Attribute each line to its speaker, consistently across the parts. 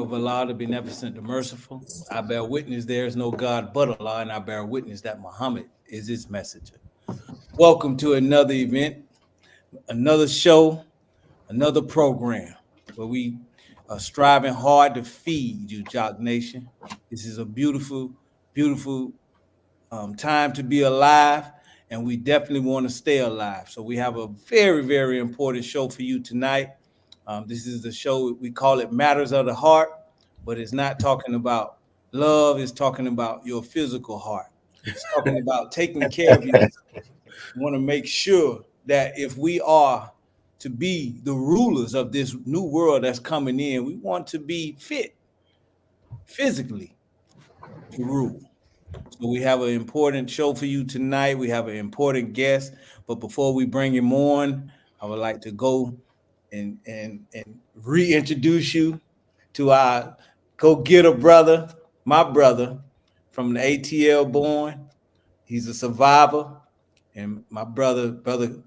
Speaker 1: of Allah, the Beneficent, the Merciful. I bear witness there is no God but Allah, and I bear witness that Muhammad is his messenger. Welcome to another event, another show, another program where we are striving hard to feed you, Jock Nation. This is a beautiful, beautiful time to be alive, and we definitely want to stay alive. So we have a very, very important show for you tonight. This is the show, we call it Matters of the Heart, but it's not talking about love, it's talking about your physical heart. It's talking about taking care of yourself. We want to make sure that if we are to be the rulers of this new world that's coming in, we want to be fit physically to rule. So we have an important show for you tonight. We have an important guest, but before we bring him on, I would like to go and reintroduce you to our go-getter brother, my brother from the ATL born. He's a survivor, and my brother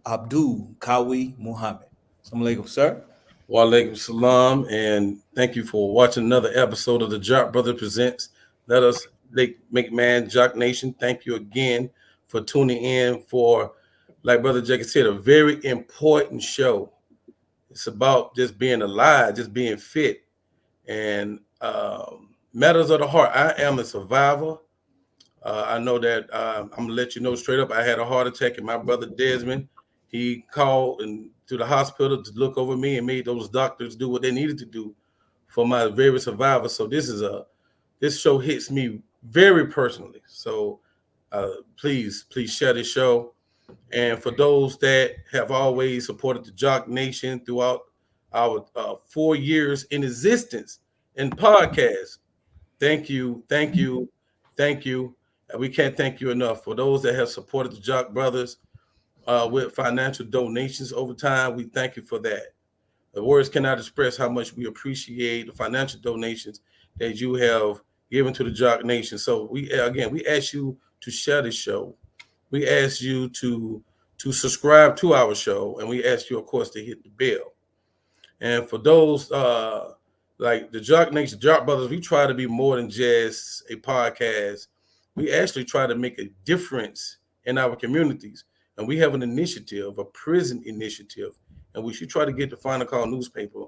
Speaker 1: Abdul Kawi Muhammad. Assalamu alaikum, sir.
Speaker 2: Wa alaikum salam, and thank you for watching another episode of the Jock Brother Presents. Let us make man Jock Nation. Thank you again for tuning in for, like Brother Jacob said, a very important show. It's about just being alive, just being fit, and matters of the heart. I am a survivor. I know that I'm gonna let you know straight up. I had a heart attack, and my brother Desmond, he called and to the hospital to look over me and made those doctors do what they needed to do for my very survivor. So this show hits me very personally. So please share this show. And for those that have always supported the Jock Nation throughout our 4 years in existence in podcast, thank you. And we can't thank you enough. For those that have supported the Jock Brothers with financial donations over time, we thank you for that. The words cannot express how much we appreciate the financial donations that you have given to the Jock Nation. So we ask you to share the show. We ask you to subscribe to our show, and we ask you, of course, to hit the bell. And for those like the Jock Nation, Jock Brothers, we try to be more than just a podcast. We actually try to make a difference in our communities. And we have an initiative, a prison initiative, and we should try to get the Final Call newspaper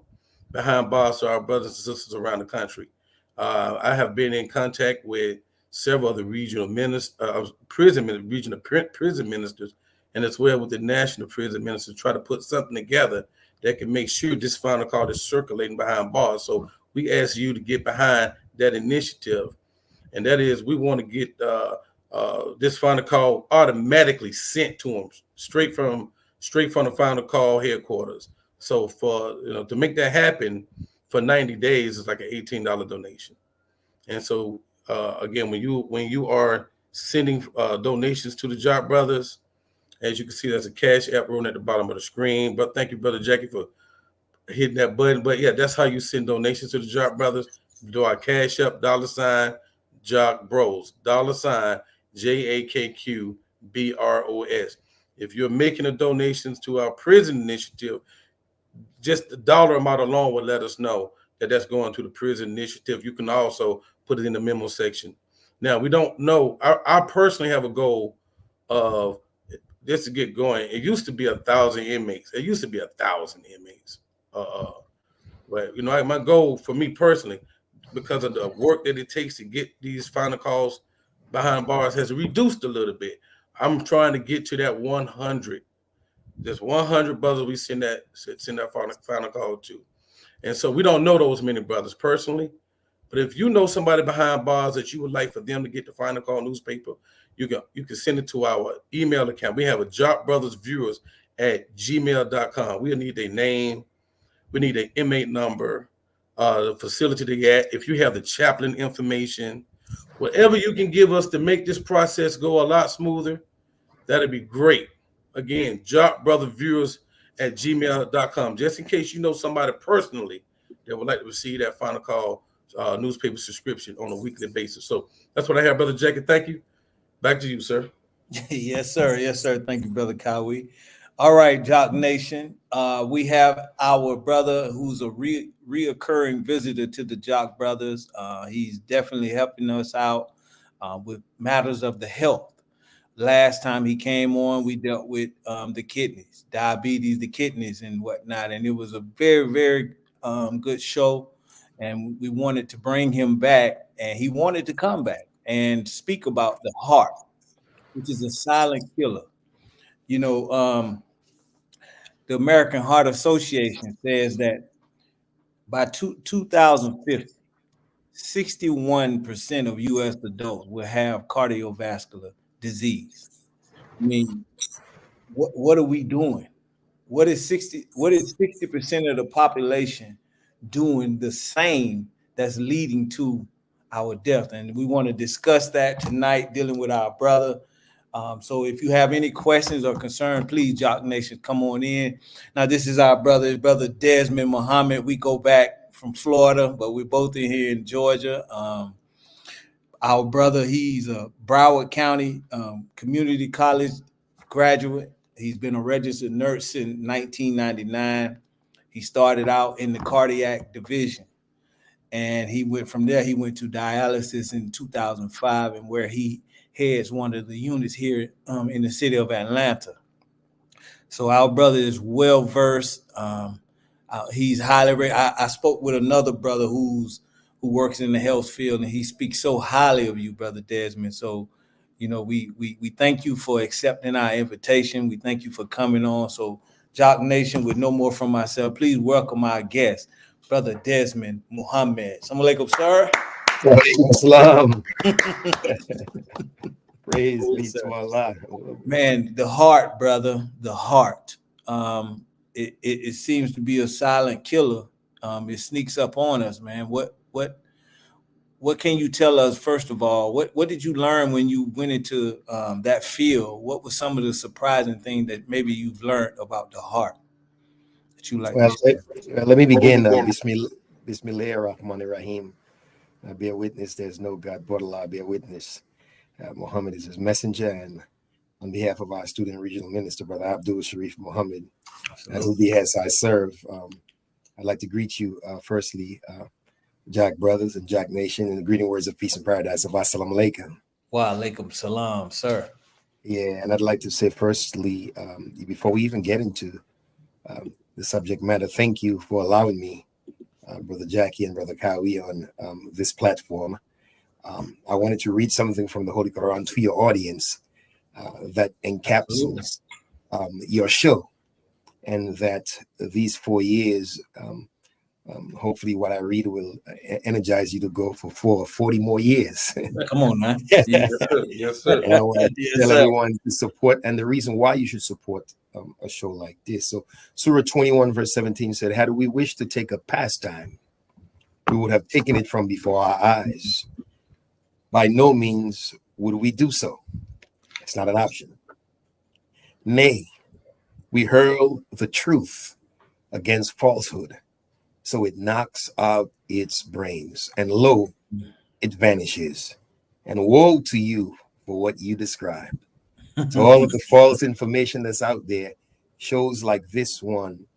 Speaker 2: behind bars to our brothers and sisters around the country. I have been in contact with several of the regional prison ministers, and as well with the national prison ministers, try to put something together that can make sure this Final Call is circulating behind bars. So we ask you to get behind that initiative, and that is we want to get this Final Call automatically sent to them straight from the Final Call headquarters. So for to make that happen for 90 days is like an $18 donation. And so again, when you are sending donations to the Jock Brothers, as you can see, there's a Cash App rolling at the bottom of the screen. But thank you, Brother Jackie, for hitting that button. But yeah, that's how you send donations to the Jock Brothers. Do our Cash App, $ Jock Bros, $ JAKQBROS. If you're making a donations to our prison initiative, just the dollar amount alone will let us know that that's going to the prison initiative. You can also put it in the memo section. Now, we don't know. I personally have a goal of just to get going. It used to be 1,000 inmates. It used to be 1,000 inmates. But my goal for me personally, because of the work that it takes to get these Final Calls behind bars, has reduced a little bit. I'm trying to get to that 100. There's 100 brothers we send that Final Call to. And so we don't know those many brothers personally. But if you know somebody behind bars that you would like for them to get the Final Call newspaper, you can send it to our email account. We have a jockbrothersviewers@gmail.com. We'll need their name. We need their inmate number, the facility they're at. If you have the chaplain information, whatever you can give us to make this process go a lot smoother, that'd be great. Again, jockbrotherviewers@gmail.com. Just in case you know somebody personally that would like to receive that Final Call newspaper subscription on a weekly basis. So that's what I have, Brother Jacob. Thank you. Back to you, sir.
Speaker 1: Yes, sir. Yes, sir. Thank you, Brother Kawi. All right, Jock Nation. We have our brother who's a reoccurring visitor to the Jock Brothers. He's definitely helping us out with matters of the health. Last time he came on, we dealt with the kidneys, diabetes, the kidneys, and whatnot. And it was a very, very good show. And we wanted to bring him back, and he wanted to come back and speak about the heart, which is a silent killer. You know, the American Heart Association says that by 2050, 61% of U.S. adults will have cardiovascular disease. I mean, what are we doing? What is 60% of the population doing the same that's leading to our death? And we want to discuss that tonight, dealing with our brother. So if you have any questions or concern, please, Jock Nation, come on in. Now, this is our brother Desmond Muhammad. We go back from Florida, but we're both in here in Georgia. Our brother, he's a Broward County Community College graduate. He's been a registered nurse since 1999. He started out in the cardiac division, and he went from there. He went to dialysis in 2005, and where he heads one of the units here in the city of Atlanta. So our brother is well versed. He's highly. I spoke with another brother who works in the health field, and he speaks so highly of you, Brother Desmond. So, you know, we thank you for accepting our invitation. We thank you for coming on. So, Jock Nation, with no more from myself, please welcome our guest, Brother Desmond Muhammad. Assalamu alaikum, sir.
Speaker 3: Islam. Praise be to Allah.
Speaker 1: Man, the heart, brother, the heart. It seems to be a silent killer. It sneaks up on us, man. What can you tell us, first of all? What did you learn when you went into that field? What was some of the surprising things that maybe you've learned about the heart that you like?
Speaker 3: Well, let me begin. Bismillah ar-Rahman ar-Rahim. Bear witness, there's no God but Allah. Bear witness, Muhammad is his messenger. And on behalf of our student regional minister, Brother Abdul Sharif Muhammad, and who behest I serve, I'd like to greet you firstly, Jack Brothers and Jack Nation, in the greeting words of peace and paradise of Assalamu alaikum.
Speaker 1: Wa alaikum salam, sir.
Speaker 3: Yeah, and I'd like to say firstly, before we even get into the subject matter, thank you for allowing me, Brother Jackie and Brother Kawi, on this platform. I wanted to read something from the Holy Quran to your audience that encapsulates your show, and that these 4 years, hopefully what I read will energize you to go for 40 more years.
Speaker 1: Come on, man.
Speaker 2: Yes, sir. Yes, sir.
Speaker 3: And I want to tell everyone to support, and the reason why you should support a show like this. So Surah 21 verse 17 said, had we wished to take a pastime, we would have taken it from before our eyes. By no means would we do so. It's not an option. Nay, we hurl the truth against falsehood, so it knocks out its brains, and lo, it vanishes. And woe to you for what you described. So all of the false information that's out there, shows like this one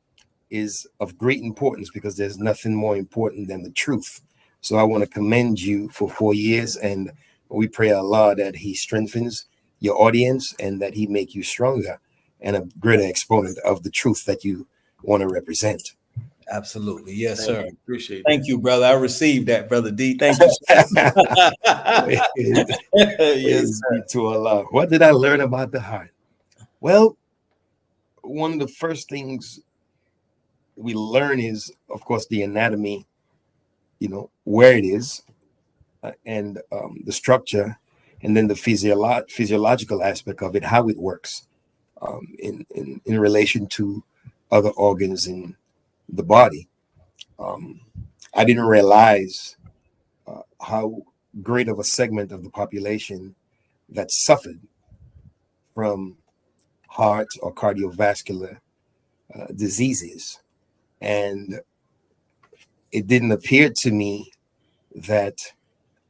Speaker 3: is of great importance, because there's nothing more important than the truth. So I want to commend you for 4 years, and we pray Allah that he strengthens your audience and that he make you stronger and a greater exponent of the truth that you want to represent.
Speaker 1: Absolutely. Yes, sir.
Speaker 2: Appreciate it.
Speaker 1: Thank you, brother. I received that, Brother D. Thank you. Yes, sir.
Speaker 3: To Allah. What did I learn about the heart? Well, one of the first things we learn is, of course, the anatomy, where it is, and the structure, and then the physiological aspect of it, how it works in relation to other organs in the body. I didn't realize how great of a segment of the population that suffered from heart or cardiovascular diseases. And it didn't appear to me that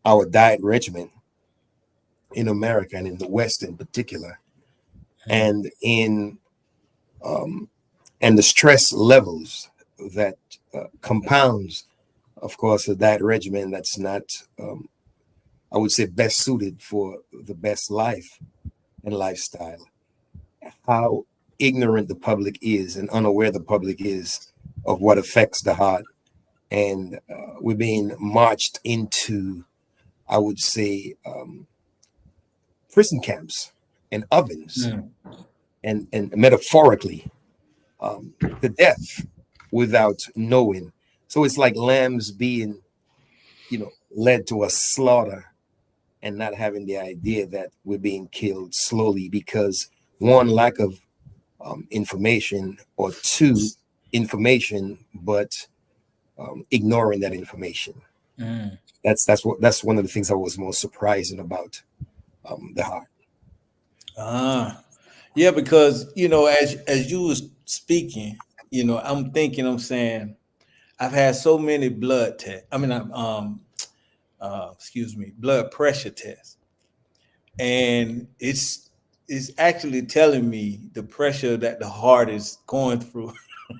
Speaker 3: our diet regimen in America, and in the West in particular, and in and the stress levels that compounds, of course, a diet regimen that's not, I would say, best suited for the best life and lifestyle. How ignorant the public is and unaware the public is of what affects the heart. And we're being marched into, I would say, prison camps and ovens, and metaphorically, the death without knowing. So it's like lambs being, led to a slaughter and not having the idea that we're being killed slowly because one, lack of information, or two, information, but ignoring that information. That's one of the things I was most surprising about the heart.
Speaker 1: Yeah, because as you was speaking, I'm saying I've had so many blood tests. I mean, blood pressure tests, and it's actually telling me the pressure that the heart is going through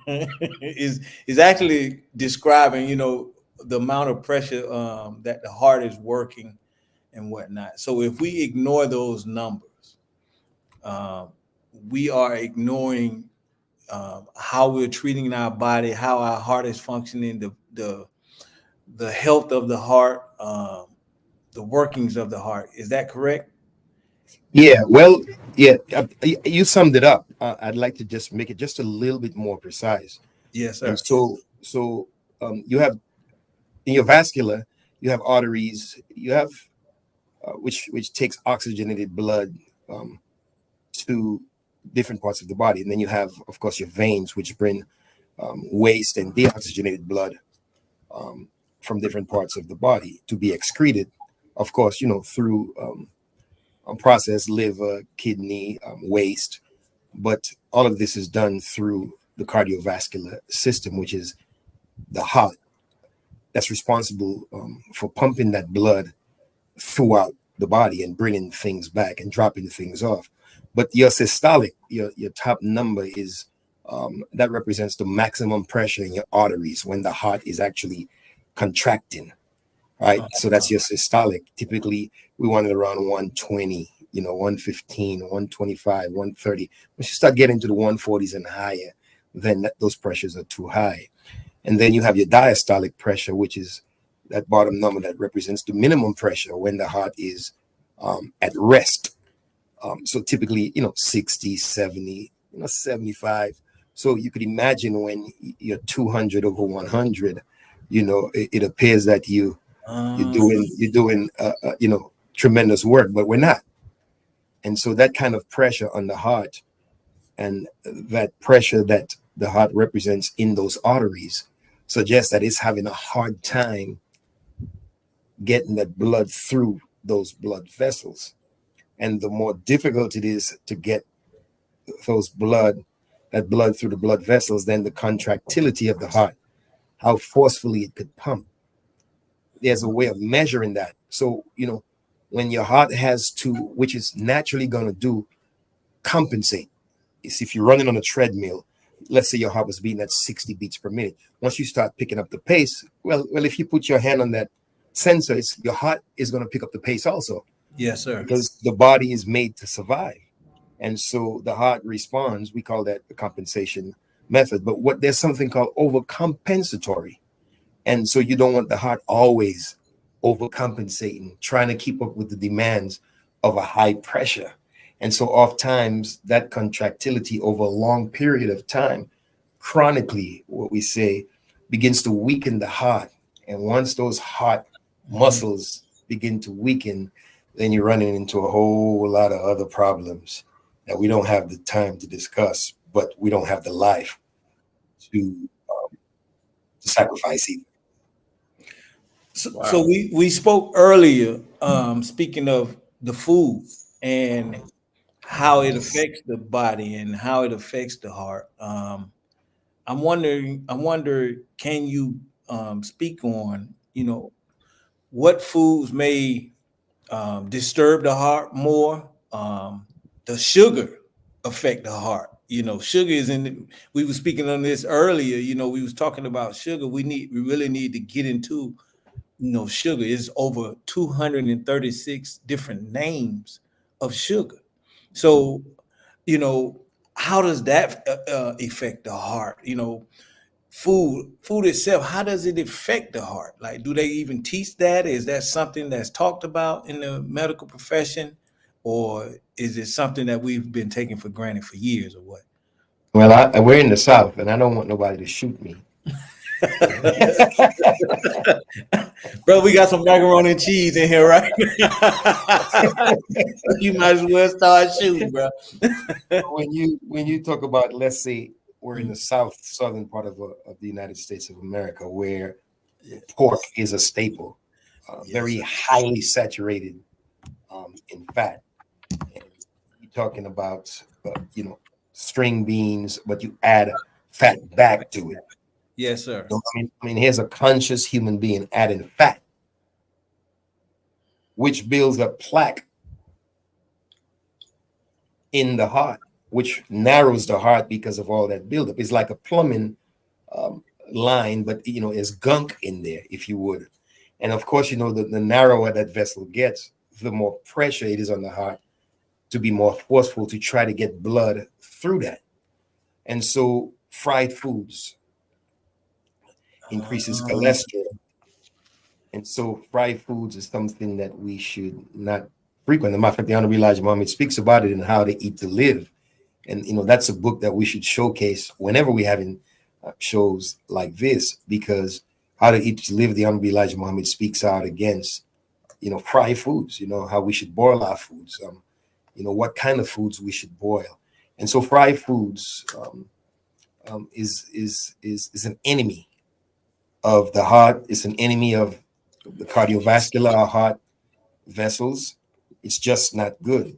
Speaker 1: is actually describing, the amount of pressure that the heart is working and whatnot. So if we ignore those numbers, we are ignoring how we're treating our body, how our heart is functioning, the health of the heart, the workings of the heart. Is that correct?
Speaker 3: Yeah, well, yeah, you summed it up. I'd like to just make it just a little bit more precise.
Speaker 1: Yes, sir.
Speaker 3: And so you have in your vascular, you have arteries, you have which takes oxygenated blood to different parts of the body, and then you have, of course, your veins, which bring waste and deoxygenated blood from different parts of the body to be excreted, of course, through process, liver, kidney, waste. But all of this is done through the cardiovascular system, which is the heart that's responsible for pumping that blood throughout the body and bringing things back and dropping things off. But your systolic, your top number is that represents the maximum pressure in your arteries when the heart is actually contracting, right? So that's your systolic. Typically, we want it around 120, 115, 125, 130. Once you start getting to the 140s and higher, then those pressures are too high. And then you have your diastolic pressure, which is that bottom number that represents the minimum pressure when the heart is at rest. So typically, 60, 70, 75. So you could imagine when you're 200 over 100, it appears that you're doing tremendous work, but we're not. And so that kind of pressure on the heart and that pressure that the heart represents in those arteries suggests that it's having a hard time getting that blood through those blood vessels. And the more difficult it is to get that blood through the blood vessels, then the contractility of the heart, how forcefully it could pump. There's a way of measuring that. So, when your heart has to, which is naturally going to do, compensate. Is if you're running on a treadmill, let's say your heart was beating at 60 beats per minute. Once you start picking up the pace, well, if you put your hand on that sensor, your heart is going to pick up the pace also.
Speaker 1: Yes, sir.
Speaker 3: Because the body is made to survive. And so the heart responds. We call that the compensation method. But there's something called overcompensatory. And so you don't want the heart always overcompensating, trying to keep up with the demands of a high pressure. And so oftentimes that contractility over a long period of time, chronically, what we say, begins to weaken the heart. And once those heart muscles begin to weaken, then you're running into a whole lot of other problems that we don't have the time to discuss, but we don't have the life to sacrifice either.
Speaker 1: So we spoke earlier, speaking of the food and how it affects the body and how it affects the heart. I wonder, can you speak on, what foods may disturb the heart more? Does sugar affect the heart? sugar is in. We were speaking on this earlier. We was talking about sugar. We really need to get into, sugar. Is over 236 different names of sugar. So, how does that affect the heart? Food itself, how does it affect the heart? Like, do they even teach that? Is that something that's talked about in the medical profession, or is it something that we've been taking for granted for years, or what?
Speaker 3: Well, we're in the South, and I don't want nobody to shoot me.
Speaker 1: Bro, we got some macaroni and cheese in here, right? You might as well start shooting, bro.
Speaker 3: When you talk about, let's say, we're in the southern part of the United States of America, where pork is a staple, very highly saturated in fat. And you're talking about, string beans, but you add fat back to it.
Speaker 1: Yes, sir.
Speaker 3: So, I mean, here's a conscious human being adding fat, which builds a plaque in the heart, which narrows the heart because of all that buildup. It's like a plumbing line, but there's gunk in there, if you would. And of course, the narrower that vessel gets, the more pressure it is on the heart to be more forceful to try to get blood through that. And so fried foods increases cholesterol. And so fried foods is something that we should not frequent. As a matter of fact, the Honorable Elijah Muhammad speaks about it in How to Eat to Live. And, that's a book that we should showcase whenever we're having shows like this, because How to Eat to Live, the Honorable Elijah Muhammad speaks out against, fried foods, how we should boil our foods, what kind of foods we should boil. And so fried foods is an enemy of the heart. It's an enemy of the cardiovascular heart vessels. It's just not good.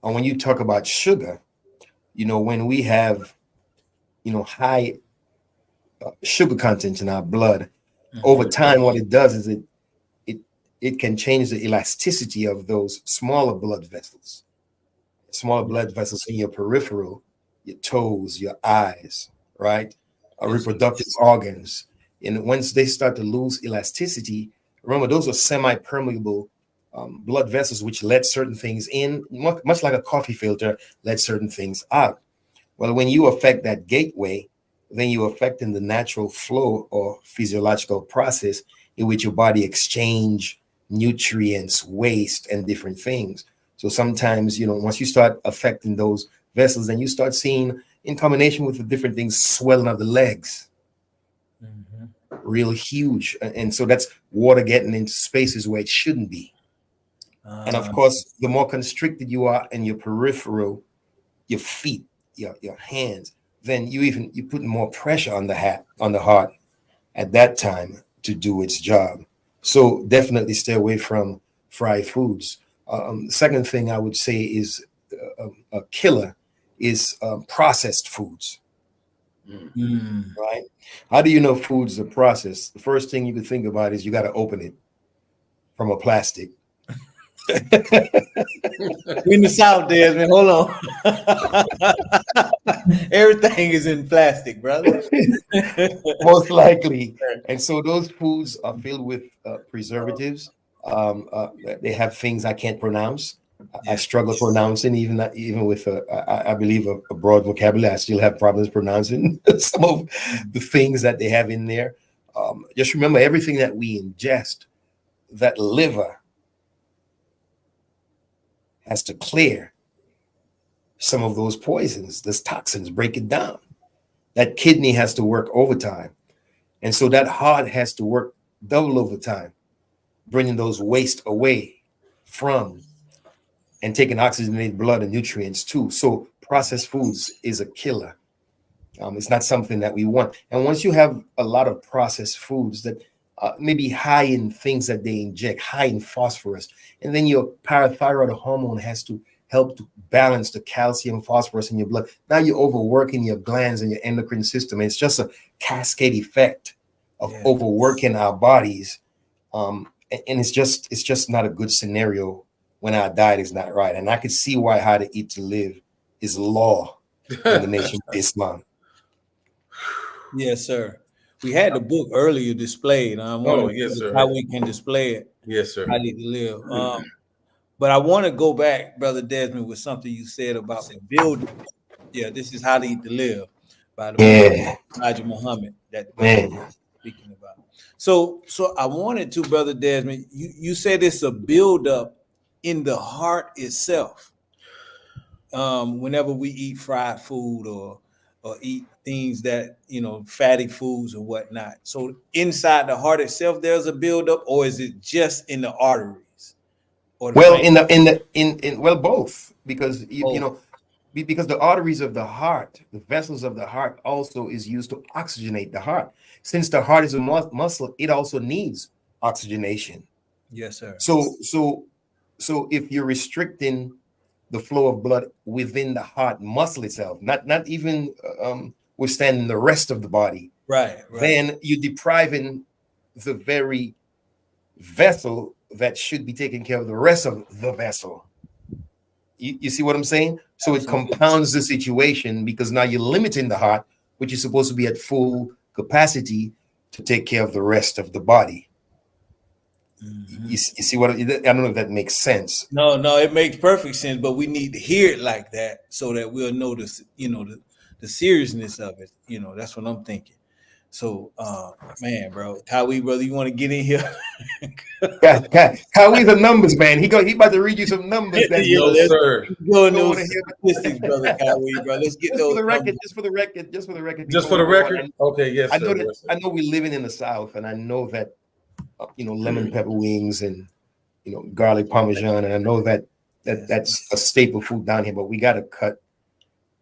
Speaker 3: And when you talk about sugar, when we have, high sugar content in our blood, over time, what it does is it can change the elasticity of those smaller blood vessels in your peripheral, your toes, your eyes, right? Reproductive organs. And once they start to lose elasticity, remember, those are semi-permeable blood vessels, which let certain things in, much like a coffee filter, let certain things out. Well, when you affect that gateway, then you're affecting the natural flow or physiological process in which your body exchange nutrients, waste, and different things. So sometimes, once you start affecting those vessels, then you start seeing, in combination with the different things, swelling of the legs, real huge. And so that's water getting into spaces where it shouldn't be. And of course, the more constricted you are in your peripheral, your feet, your hands, then you put more pressure on the heart at that time to do its job. So definitely stay away from fried foods. Second thing I would say is a killer is processed foods. Right? How do you know foods are processed? The first thing you could think about is you got to open it from a plastic.
Speaker 1: We in the South, Desmond. Hold on. Everything is in plastic, brother.
Speaker 3: Most likely. And so those foods are filled with preservatives. They have things I can't pronounce. I struggle pronouncing, even with I believe a broad vocabulary. I still have problems pronouncing some of the things that they have in there. Just remember, everything that we ingest, that liver has to clear some of those poisons, those toxins, break it down. That kidney has to work overtime. And so that heart has to work double overtime, bringing those waste away from and taking oxygenated blood and nutrients too. So processed foods is a killer. It's not something that we want. And once you have a lot of processed foods that maybe high in things that they inject, high in phosphorus, and then your parathyroid hormone has to help to balance the calcium, phosphorus in your blood. Now you're overworking your glands and your endocrine system. And it's just a cascade effect of overworking our bodies. And it's just not a good scenario when our diet is not right. And I could see why How to Eat to Live is law in the nation of Islam.
Speaker 1: Yes, sir. We had the book earlier displayed. I'm wondering
Speaker 2: yes, sir.
Speaker 1: how we can display it.
Speaker 2: Yes, sir.
Speaker 1: I need to live. But I want to go back, Brother Desmond, with something you said about the building. Yeah, this is How to Eat to Live by the Elijah Muhammad that we're speaking about. So I wanted to, Brother Desmond, you said it's a buildup in the heart itself. Whenever we eat fried food or eat things that, fatty foods or whatnot. So inside the heart itself, there's a buildup, or is it just in the arteries? Or
Speaker 3: Well, both, because because the arteries of the heart, the vessels of the heart, also is used to oxygenate the heart. Since the heart is a muscle, it also needs oxygenation.
Speaker 1: Yes, sir.
Speaker 3: So if you're restricting the flow of blood within the heart muscle itself, not even withstanding the rest of the body,
Speaker 1: right,
Speaker 3: then you're depriving the very vessel that should be taking care of the rest of the vessel. You see what I'm saying? So it compounds the situation, because now you're limiting the heart, which is supposed to be at full capacity to take care of the rest of the body. Mm-hmm. You see what I don't know if that makes sense.
Speaker 1: No, it makes perfect sense, but we need to hear it like that so that we'll notice, the seriousness of it. That's what I'm thinking. So, man, bro, Kawhi, brother, you want to get in here?
Speaker 3: Kawhi's a numbers man. He about to read you some numbers.
Speaker 2: Yes, sir.
Speaker 1: Go into those statistics, brother, Kawhi, bro. Let's get those.
Speaker 3: Just for the record.
Speaker 2: Okay, yes,
Speaker 3: I know we're living in the South, and I know that lemon pepper wings and garlic parmesan, and I know that's a staple food down here. But we got to cut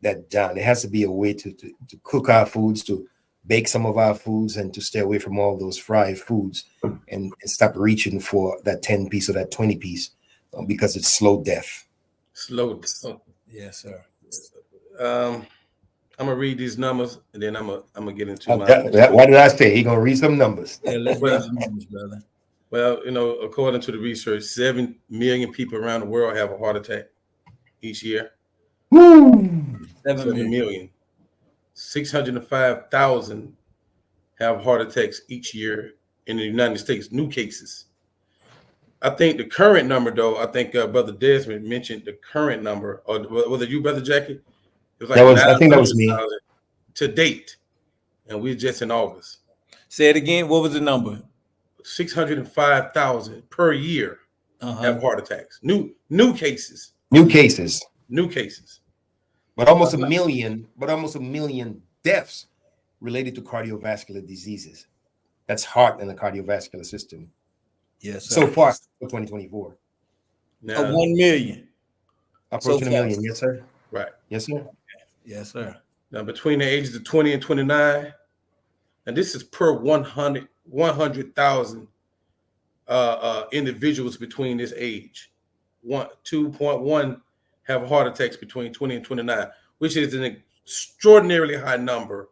Speaker 3: that down. There has to be a way to cook our foods, to bake some of our foods, and to stay away from all those fried foods, and stop reaching for that 10 piece or that 20 piece, because it's slow death.
Speaker 1: Yes, sir.
Speaker 2: I'm gonna read these numbers, and then I'm gonna get into
Speaker 3: my. Why did I say he gonna read some numbers?
Speaker 1: Yeah, let's read some numbers, brother.
Speaker 2: Well, according to the research, 7 million people around the world have a heart attack each year.
Speaker 3: Woo!
Speaker 2: 7 million. 605,000 have heart attacks each year in the United States, new cases. I think the current number, though, Brother Desmond mentioned the current number, or was it you, Brother Jackie? It was like
Speaker 3: I think that was me.
Speaker 2: To date, and we're just in August.
Speaker 1: Say it again. What was the number?
Speaker 2: 605,000 per year have heart attacks. New cases.
Speaker 3: New cases. But almost a million deaths related to cardiovascular diseases. That's heart and the cardiovascular system.
Speaker 1: Yes, sir.
Speaker 3: So far for 2024.
Speaker 1: Now, 1 million.
Speaker 3: Approaching a million. Yes, sir.
Speaker 2: Right.
Speaker 3: Yes, sir.
Speaker 1: Yes, sir.
Speaker 2: Now, between the ages of 20 and 29, and this is per 100,000 individuals between this age. 2.1 have heart attacks between 20 and 29, which is an extraordinarily high number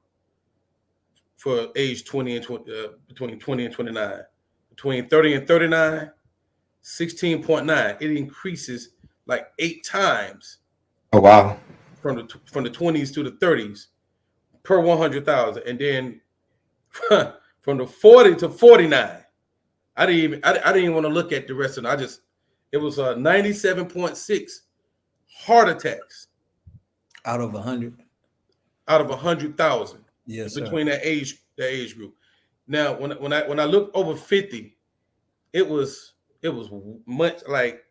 Speaker 2: for age 20 and between 20 and 29. Between 30 and 39, 16.9. It increases like 8 times.
Speaker 3: Oh, wow.
Speaker 2: From the 20s to the 30s per 100,000, and then from the 40 to 49. I didn't even want to look at the rest of it. It was 97.6 heart attacks
Speaker 1: out of 100.
Speaker 2: Out of 100,000.
Speaker 1: Yes,
Speaker 2: between that age group. Now, when I looked over 50, it was much like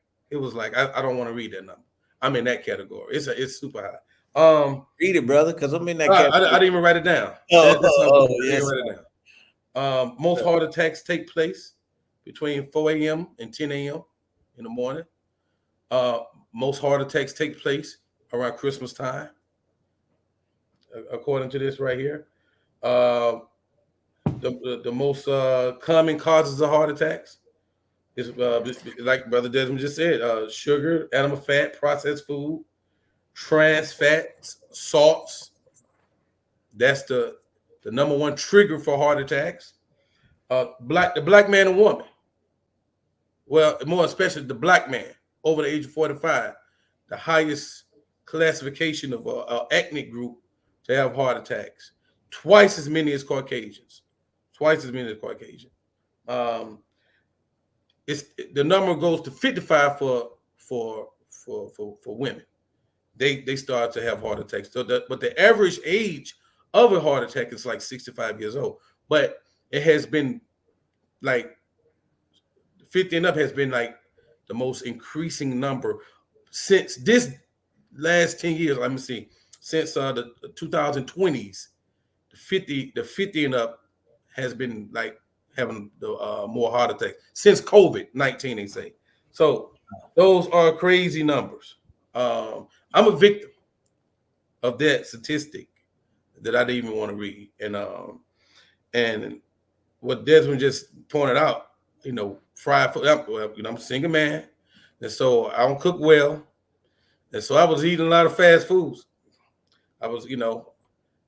Speaker 2: I don't want to read that number. I'm in that category. It's super high.
Speaker 1: Read it, brother, because I'm in that category.
Speaker 2: I didn't even write it down.
Speaker 1: Yes.
Speaker 2: Write it down. Most heart attacks take place between 4 a.m. and 10 a.m. in the morning. Most heart attacks take place around Christmas time, according to this right here. The most common causes of heart attacks is like Brother Desmond just said: sugar, animal fat, processed food, trans fats, salts. That's the number one trigger for heart attacks. The black man and woman. Well, more especially the black man over the age of 45, the highest classification of a ethnic group to have heart attacks. Twice as many as Caucasians. Twice as many as Caucasians. It's the number goes to 55 for women. They start to have heart attacks. But the average age of a heart attack is like 65 years old. But it has been like 50 and up has been like the most increasing number since this last 10 years. Let me see. Since the 2020s, the 50 and up has been like having the more heart attacks since COVID-19, they say. So those are crazy numbers. I'm a victim of that statistic that I didn't even want to read. And what Desmond just pointed out, fried food. I'm a single man, and so I don't cook well, and so I was eating a lot of fast foods. I was,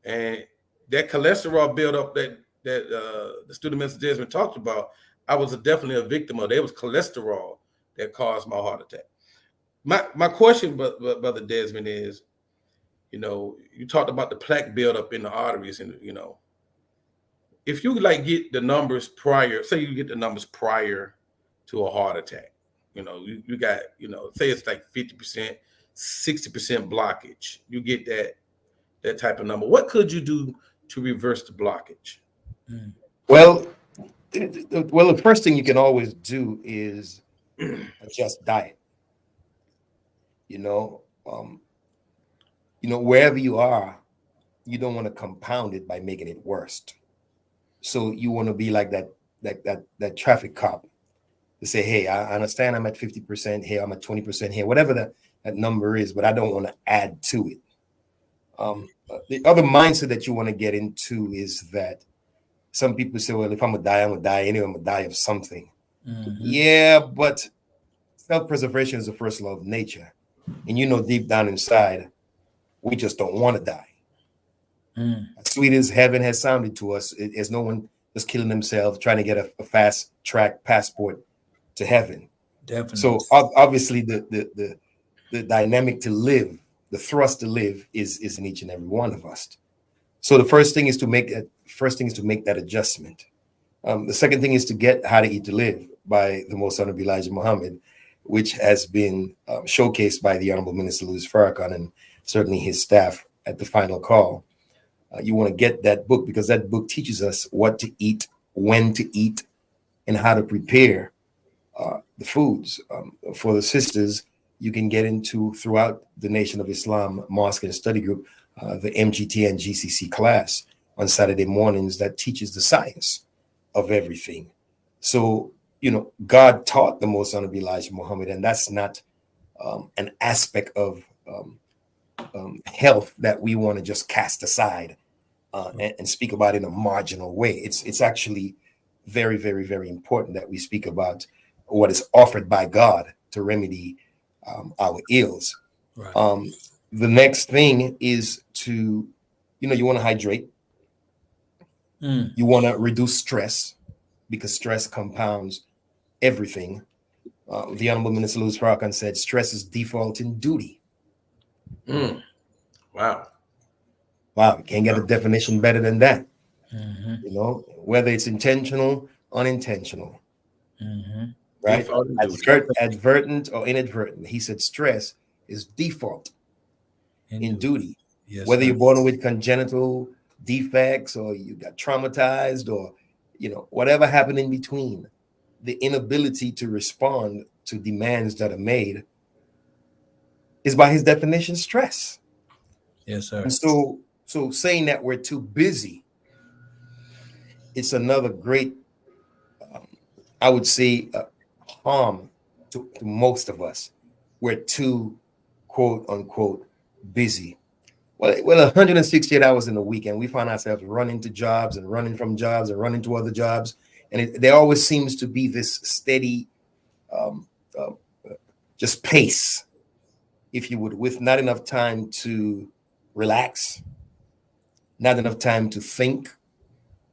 Speaker 2: and that cholesterol buildup that the student minister Desmond talked about, I was definitely a victim of. It was cholesterol that caused my heart attack. My question, Brother Desmond, is, you talked about the plaque buildup in the arteries, and if you get the numbers prior, say you get the numbers prior to a heart attack, you got, say it's like 50%, 60% blockage. You get that type of number. What could you do to reverse the blockage?
Speaker 3: Well, the first thing you can always do is adjust diet. Wherever you are, you don't want to compound it by making it worse. So you want to be like that traffic cop to say, hey, I understand I'm at 50% here, I'm at 20% here, whatever that number is, but I don't want to add to it. The other mindset that you want to get into is that some people say, well, if I'm going to die, I'm going to die anyway, I'm going to die of something. Mm-hmm. Yeah, but self-preservation is the first law of nature. And deep down inside, we just don't want to die. As sweet as heaven has sounded to us, there's no one just killing themselves trying to get a fast track passport to heaven.
Speaker 1: Definitely.
Speaker 3: So obviously the dynamic to live, the thrust to live is in each and every one of us. So the first thing is to make that adjustment. The second thing is to get How to Eat to Live by the Most Honorable Elijah Muhammad, which has been showcased by the Honorable Minister Louis Farrakhan and certainly his staff at the final call. You want to get that book because that book teaches us what to eat, when to eat, and how to prepare the foods. For the sisters, you can get into throughout the Nation of Islam Mosque and Study Group, the MGT and GCC class on Saturday mornings that teaches the science of everything. So, God taught the Most Honorable Elijah Muhammad, and that's not an aspect of health that we want to just cast aside and speak about in a marginal way. It's actually very, very, very important that we speak about what is offered by God to remedy our ills.
Speaker 1: Right.
Speaker 3: The next thing is to, you want to hydrate. You want to reduce stress because stress compounds everything. The Honorable Minister Louis Farrakhan said stress is default in duty.
Speaker 2: Wow.
Speaker 3: You can't get a definition better than that.
Speaker 1: Mm-hmm.
Speaker 3: Whether it's intentional, unintentional, right?
Speaker 2: Default
Speaker 3: advertent or inadvertent. He said stress is default in duty.
Speaker 1: Yes,
Speaker 3: whether
Speaker 1: sir.
Speaker 3: you're born with congenital defects or you got traumatized or, whatever happened in between, the inability to respond to demands that are made is by his definition stress.
Speaker 1: Yes, sir.
Speaker 3: And so saying that we're too busy, it's another great, I would say, harm to most of us. We're too, quote unquote, busy. Well, 168 hours in a week, and we find ourselves running to jobs and running from jobs and running to other jobs. And there always seems to be this steady just pace, if you would, with not enough time to relax, not enough time to think,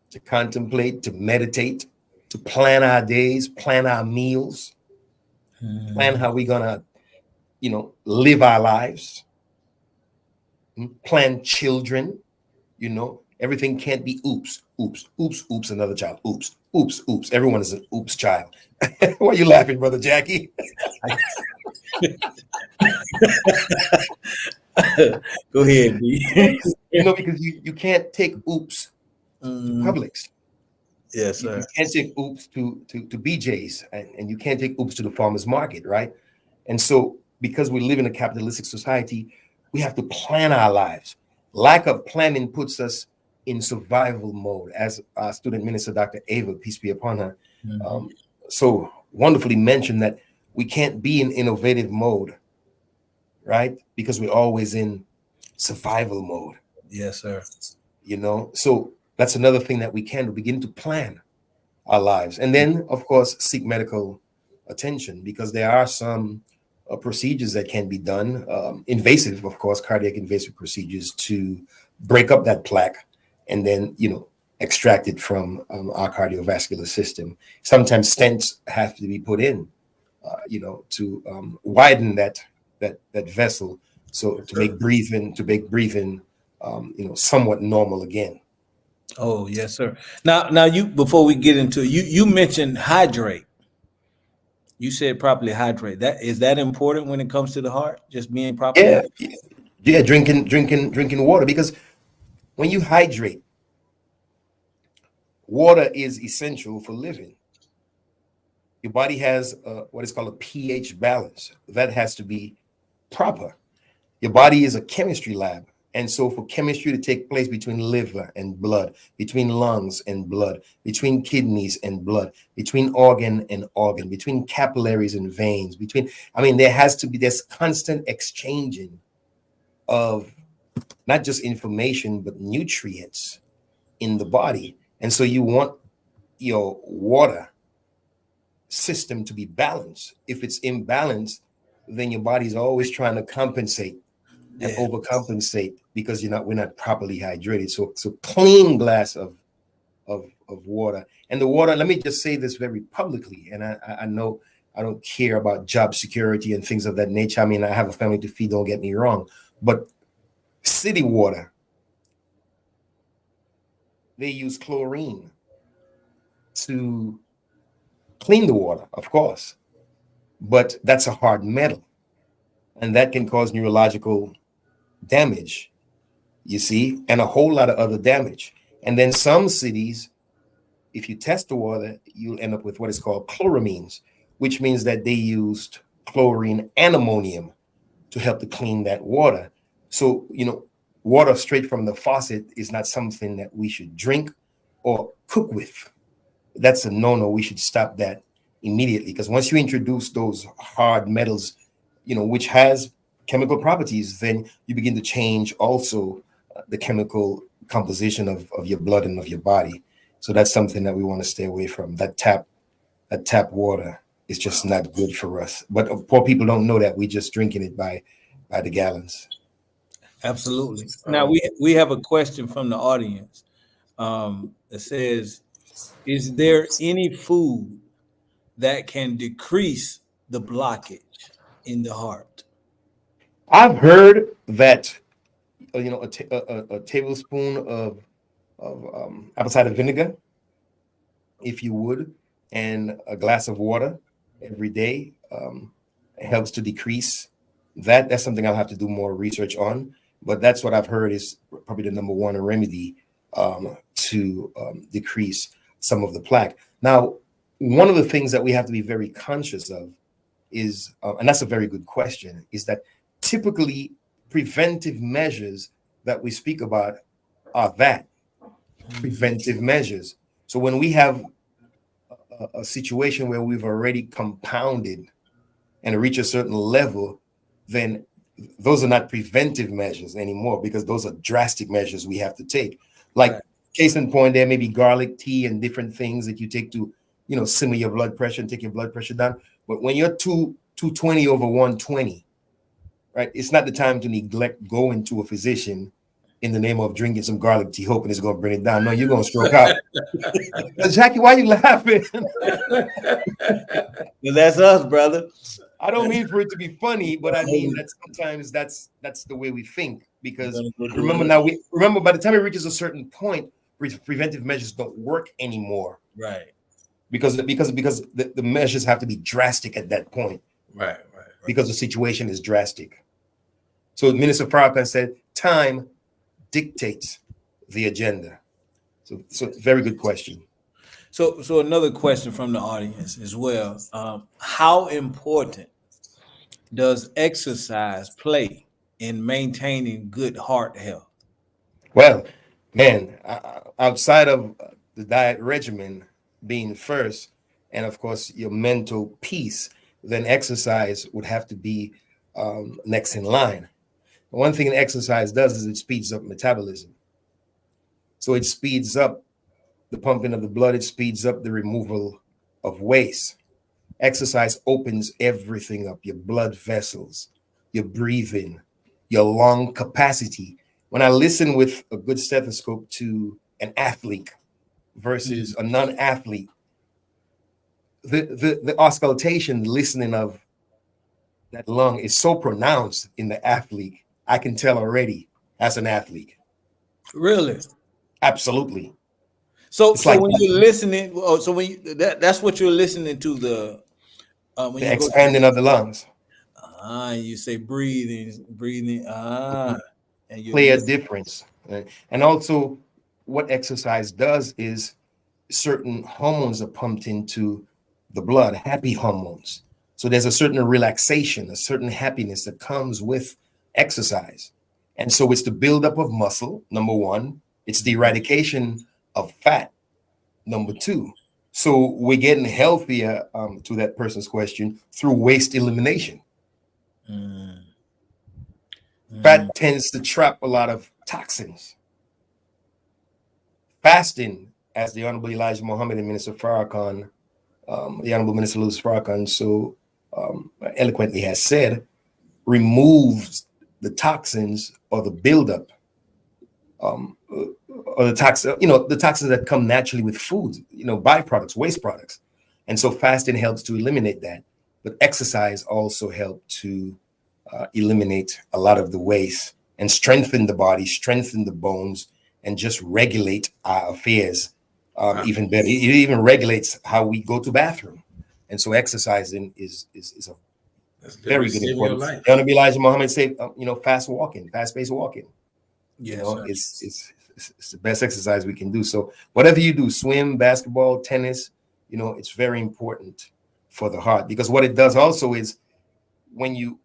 Speaker 3: to contemplate, to meditate, to plan our days, plan our meals, plan how we're gonna, live our lives. plan children. You know, everything can't be oops, oops, oops, oops, another child, oops, oops, oops. Everyone is an oops child. Why are you laughing, Brother Jackie?
Speaker 1: Go ahead, B.
Speaker 3: You know, because you can't take oops to Publix.
Speaker 1: Yes, sir.
Speaker 3: You can't take oops to BJ's, and you can't take oops to the farmer's market, right? And so, because we live in a capitalistic society, we have to plan our lives. Lack of planning puts us in survival mode, as our student minister, Dr. Ava, peace be upon her, so wonderfully mentioned, that we can't be in innovative mode, right? Because we're always in survival mode.
Speaker 1: Yes, sir.
Speaker 3: You know, so that's another thing that we can do, begin to plan our lives. And then, of course, seek medical attention, because there are some procedures that can be done, invasive, of course, cardiac invasive procedures, to break up that plaque and then, you know, extract it from our cardiovascular system. Sometimes stents have to be put in, you know, to widen that vessel, so to make breathing, you know, somewhat normal again.
Speaker 1: Oh, yes, sir. Now, you, before we get into it, you mentioned hydrate. You said properly hydrate. That is that important when it comes to the heart? Just being properly.
Speaker 3: Yeah, drinking water, because when you hydrate, water is essential for living. Your body has what is called a pH balance. That has to be proper. Your body is a chemistry lab. And so for chemistry to take place between liver and blood, between lungs and blood, between kidneys and blood, between organ and organ, between capillaries and veins, there has to be this constant exchanging of not just information, but nutrients in the body. And so you want your water system to be balanced. If it's imbalanced, then your body's always trying to compensate and overcompensate, because we're not properly hydrated. So clean glass of water. And the water, let me just say this very publicly, and I know I don't care about job security and things of that nature. I mean, I have a family to feed, don't get me wrong, but city water, they use chlorine to clean the water, of course, but that's a hard metal, and that can cause neurological damage, you see, and a whole lot of other damage. And then some cities, if you test the water, you'll end up with what is called chloramines, which means that they used chlorine and ammonium to help to clean that water. So, water straight from the faucet is not something that we should drink or cook with. That's a no-no. We should stop that immediately, because once you introduce those hard metals, which has chemical properties, then you begin to change also the chemical composition of your blood and of your body. So that's something that we want to stay away from. That tap water is just not good for us. But poor people don't know that. We're just drinking it by the gallons.
Speaker 1: Absolutely. Now we have a question from the audience that says, is there any food that can decrease the blockage in the heart?
Speaker 3: I've heard that a tablespoon of apple cider vinegar, if you would, and a glass of water every day helps to decrease that. That's something I'll have to do more research on, but that's what I've heard is probably the number one remedy to decrease some of the plaque. Now, one of the things that we have to be very conscious of is, and that's a very good question, is that typically preventive measures that we speak about are preventive measures. So when we have a situation where we've already compounded and reach a certain level, then those are not preventive measures anymore, because those are drastic measures we have to take. Like, right. Case in point, there may be garlic tea and different things that you take to, simmer your blood pressure and take your blood pressure down. But when you're 220 over 120, right, it's not the time to neglect going to a physician in the name of drinking some garlic tea, hoping it's going to bring it down. No, you're going to stroke out. Jackie, why are you laughing?
Speaker 1: Well, that's us, brother.
Speaker 3: I don't mean for it to be funny, but I mean that sometimes that's the way we think. Because remember by the time it reaches a certain point, preventive measures don't work anymore.
Speaker 1: Right.
Speaker 3: Because the measures have to be drastic at that point.
Speaker 2: Right.
Speaker 3: Because the situation is drastic. So Minister Farrakhan said, time dictates the agenda. So very good question.
Speaker 1: So another question from the audience as well. How important does exercise play in maintaining good heart health?
Speaker 3: Well, man, outside of the diet regimen being first, and of course your mental peace, then exercise would have to be next in line. One thing exercise does is it speeds up metabolism. So it speeds up the pumping of the blood. It speeds up the removal of waste. Exercise opens everything up, your blood vessels, your breathing, your lung capacity. When I listen with a good stethoscope to an athlete versus a non-athlete, the auscultation, listening of that lung is so pronounced in the athlete. I can tell already as an athlete.
Speaker 1: Really?
Speaker 3: Absolutely.
Speaker 1: So
Speaker 3: like
Speaker 1: when you're listening, that's what you're listening to, the when
Speaker 3: the
Speaker 1: you
Speaker 3: expanding of the lungs.
Speaker 1: You say breathing, and you
Speaker 3: Play a difference. And also what exercise does is certain hormones are pumped into the blood, happy hormones. So there's a certain relaxation, a certain happiness that comes with exercise. And so it's the buildup of muscle, number one. It's the eradication of fat, number two. So we're getting healthier, to that person's question, through waste elimination. Fat tends to trap a lot of toxins. Fasting, as the Honorable Elijah Muhammad and Minister Farrakhan, the Honorable Minister Louis Farrakhan so eloquently has said, removes the toxins or the buildup, or the toxins that come naturally with foods, byproducts, waste products. And so fasting helps to eliminate that. But exercise also helps to eliminate a lot of the waste and strengthen the body, strengthen the bones, and just regulate our affairs even better. It even regulates how we go to bathroom. And so exercising is a very good important. The Honorable Elijah Muhammad said, fast-paced walking. It's the best exercise we can do. So whatever you do, swim, basketball, tennis, it's very important for the heart, because what it does also is when you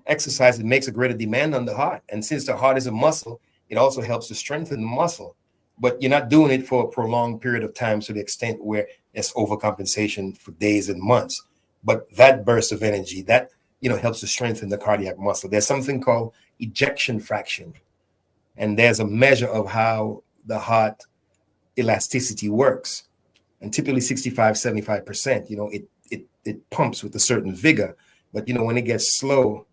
Speaker 3: exercise, it makes a greater demand on the heart. And since the heart is a muscle, it also helps to strengthen the muscle. But you're not doing it for a prolonged period of time to the extent where it's overcompensation for days and months. But that burst of energy, that helps to strengthen the cardiac muscle. There's something called ejection fraction. And there's a measure of how the heart elasticity works. And typically 65, 75%, it pumps with a certain vigor. But, when it gets slow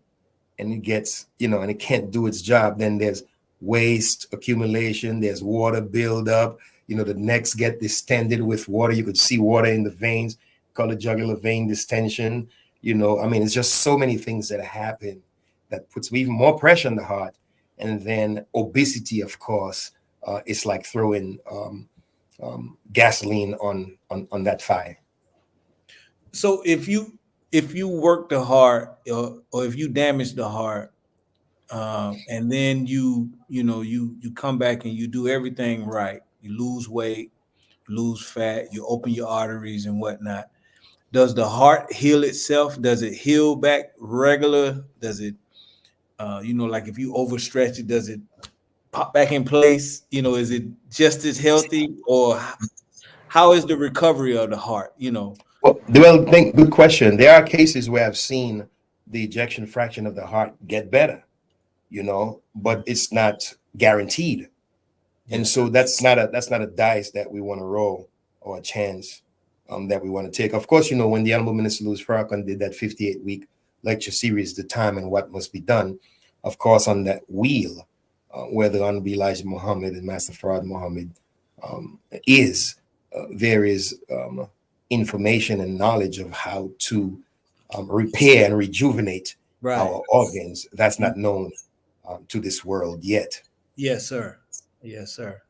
Speaker 3: and it gets, and it can't do its job, then there's waste accumulation, there's water buildup, the necks get distended with water. You could see water in the veins, called it jugular vein distension. It's just so many things that happen that puts even more pressure on the heart. And then obesity, of course, it's like throwing gasoline on that fire.
Speaker 1: So if you work the heart, or if you damage the heart, and then you come back and you do everything right, you lose weight, lose fat, you open your arteries and whatnot, does the heart heal itself? Does it heal back regular? Does it, like if you overstretch it, does it pop back in place? Is it just as healthy, or how is the recovery of the heart?
Speaker 3: Well, good question. There are cases where I've seen the ejection fraction of the heart get better, but it's not guaranteed. And so that's not a dice that we want to roll, or a chance that we want to take. Of course, when the Honorable Minister Louis Farrakhan did that 58-week lecture series, The Time and What Must Be Done, of course, on that wheel, where the Honorable Elijah Muhammad and Master Farad Muhammad there is information and knowledge of how to repair and rejuvenate
Speaker 1: Right.
Speaker 3: our organs. That's not known to this world yet.
Speaker 1: Yes, sir. Yes, sir.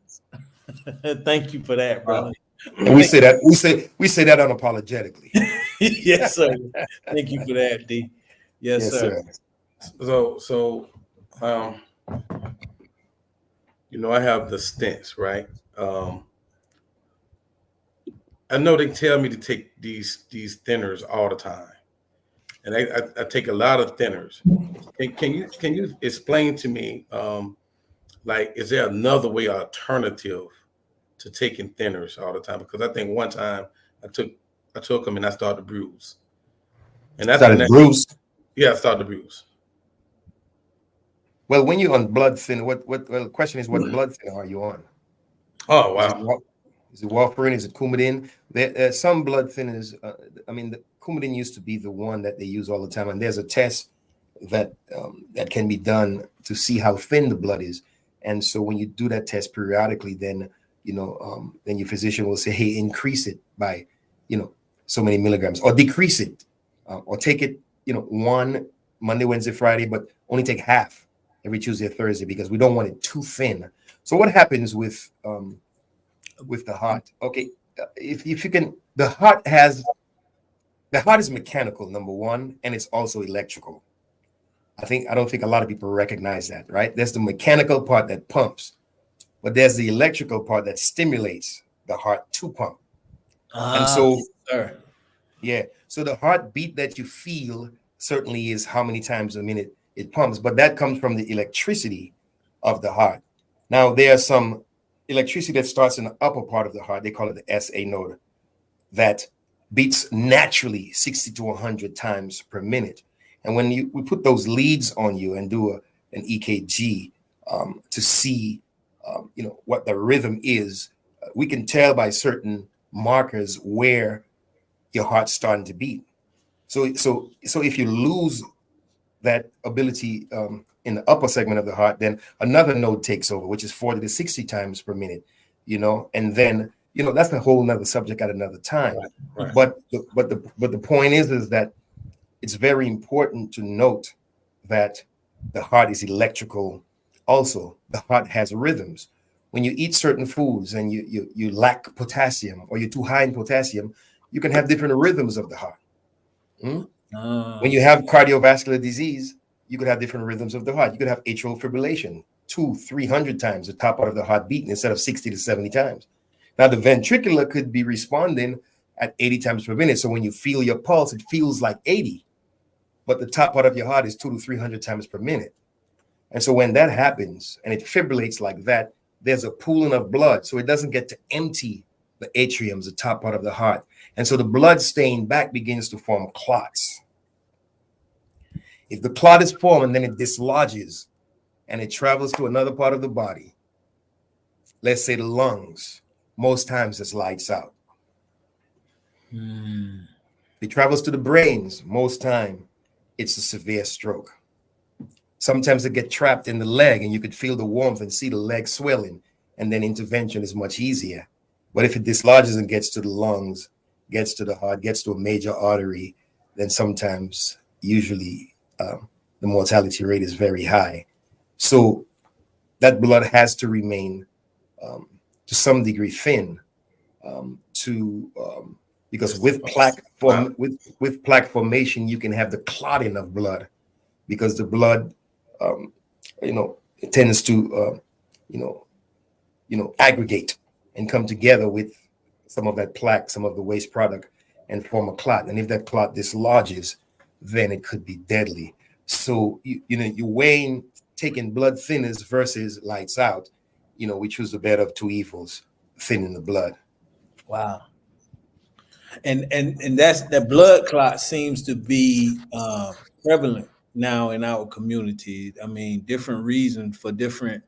Speaker 1: Thank you for that, brother.
Speaker 3: And we say that unapologetically.
Speaker 1: Yes, sir. Thank you for that, D. Yes, sir.
Speaker 2: So I have the stents, right? I know they tell me to take these thinners all the time, and I take a lot of thinners. Can you explain to me, like, is there another way, alternative to taking thinners all the time? Because I think one time I took them and I started to bruise. And that's
Speaker 3: bruise.
Speaker 2: Yeah, I started to bruise.
Speaker 3: Well, when you're on blood thinner, the question is, what blood thinner are you on?
Speaker 2: Oh, wow.
Speaker 3: Is it warfarin? Is it Coumadin? There's some blood thinners. The Coumadin used to be the one that they use all the time, and there's a test that can be done to see how thin the blood is. And so when you do that test periodically, then then your physician will say, hey, increase it by so many milligrams, or decrease it, or take it one Monday, Wednesday, Friday, but only take half every Tuesday or Thursday, because we don't want it too thin. So what happens with the heart? Okay, if you can, the heart is mechanical, number one, and it's also electrical. I don't think a lot of people recognize that, right? There's the mechanical part that pumps, but there's the electrical part that stimulates the heart to pump. And so, so the heartbeat that you feel certainly is how many times a minute it pumps, but that comes from the electricity of the heart. Now, there's some electricity that starts in the upper part of the heart. They call it the SA node, that beats naturally 60 to 100 times per minute. And when we put those leads on you and do an EKG to see, what the rhythm is, we can tell by certain markers where your heart's starting to beat. So if you lose that ability in the upper segment of the heart, then another node takes over, which is 40 to 60 times per minute, and then, that's a whole nother subject at another time. Right. But the point is that it's very important to note that the heart is electrical. Also, the heart has rhythms. When you eat certain foods and you lack potassium, or you're too high in potassium, you can have different rhythms of the heart. When you have cardiovascular disease, you could have different rhythms of the heart. You could have atrial fibrillation, 200-300 times the top part of the heart beating instead of 60 to 70 times. Now, the ventricular could be responding at 80 times per minute. So when you feel your pulse, it feels like 80, but the top part of your heart is 200 to 300 times per minute. And so when that happens and it fibrillates like that, there's a pooling of blood. So it doesn't get to empty the atriums, the top part of the heart. And so the blood staying back begins to form clots. If the clot is formed and then it dislodges and it travels to another part of the body, let's say the lungs, most times it's lights out. It travels to the brains, most time it's a severe stroke. Sometimes it gets trapped in the leg and you could feel the warmth and see the leg swelling, and then intervention is much easier. But if it dislodges and gets to the lungs, gets to the heart, gets to a major artery, then sometimes, usually, the mortality rate is very high. So that blood has to remain to some degree thin because with plaque formation, you can have the clotting of blood, because the blood it tends to aggregate and come together with some of that plaque, some of the waste product, and form a clot. And if that clot dislodges, then it could be deadly. So you're weighing taking blood thinners versus lights out. We choose the better of two evils, thinning the blood.
Speaker 1: Wow. And that blood clot seems to be prevalent now in our community. I mean, different reasons for different